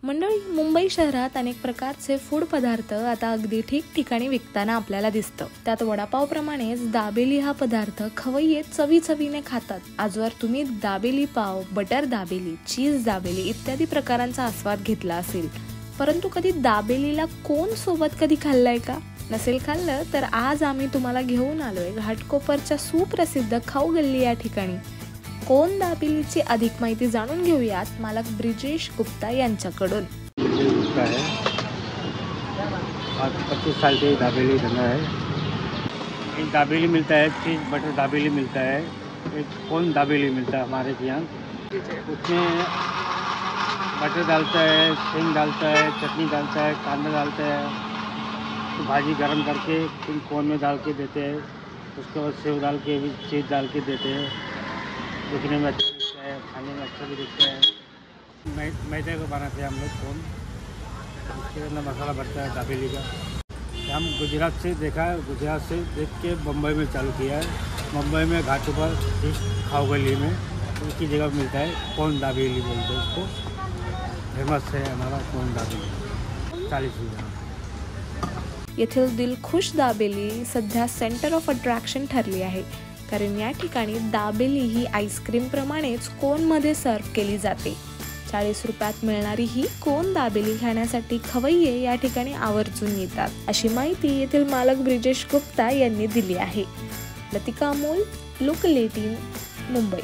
मंडळी, मुंबई शहरात अनेक प्रकारचे फूड पदार्थ आता अगदी ठिकठिकाणी विकताना आपल्याला दिसतं। त्यात वडापाव प्रमाणेच दाबेली हा पदार्थ खवय्ये चवीने खातात। आजवर तुम्ही दाबेली पाव, बटर दाबेली, चीज दाबेली इत्यादी प्रकारांचा आस्वाद घेतला असेल, परंतु कधी दाबेलीला कोण सोबत कधी खाल्लंय का? नसेल खाल्लं तर आज आम्ही तुम्हाला घेऊन आलोय घाटकोपरच्या सुप्रसिद्ध खाऊ गल्ली या ठिकाणी। कोण दाबेलीची अधिक माहिती जाणून घेऊयात मालक ब्रिजेश गुप्ता यांच्याकडून। 25 साल से दाबेली धंधा है। एक दाबेली मिलता है, चीज़ बटर दाबेली मिलता है, एक कोन दाबेली मिलता है हमारे यहाँ। उसमें बटर डालता है, सेंग डालता है, चटनी डालता है, कांदा डालता है, तो भाजी गरम करके फिर कोन में डाल के देते हैं। उसके बाद सेव डाल के भी चीज़ डाल के देते हैं। दिखने में अच्छा दिखता है, खाने में अच्छा भी दिखता है। मैदे को बनाते हैं हम लोग कोन, उसके अंदर मसाला भरता है दाबेली का। हम गुजरात से देख के बम्बई में चालू किया है। मुंबई में घाटकोपर खाऊ गली में उसकी जगह मिलता है कोन दाबेली बोलते हैं उसको। फेमस है हमारा कोन दाबेली 40 रुपये। येथील दिलखुश दाबेली सध्या सेंटर ऑफ अट्रॅक्शन ठरली आहे, कारण या ठिकाणी दाबेली ही आईस्क्रीम प्रमाणेच कोन मध्ये सर्व केली जाते। 40 रुपयात मिळणारी ही कोन दाबेली खाण्यासाठी खवय्ये या ठिकाणी आवर्जून येतात, अशी माहिती येथील मालक ब्रिजेश गुप्ता यांनी दिली आहे। लतिका अमोल, लोकल 18, मुंबई।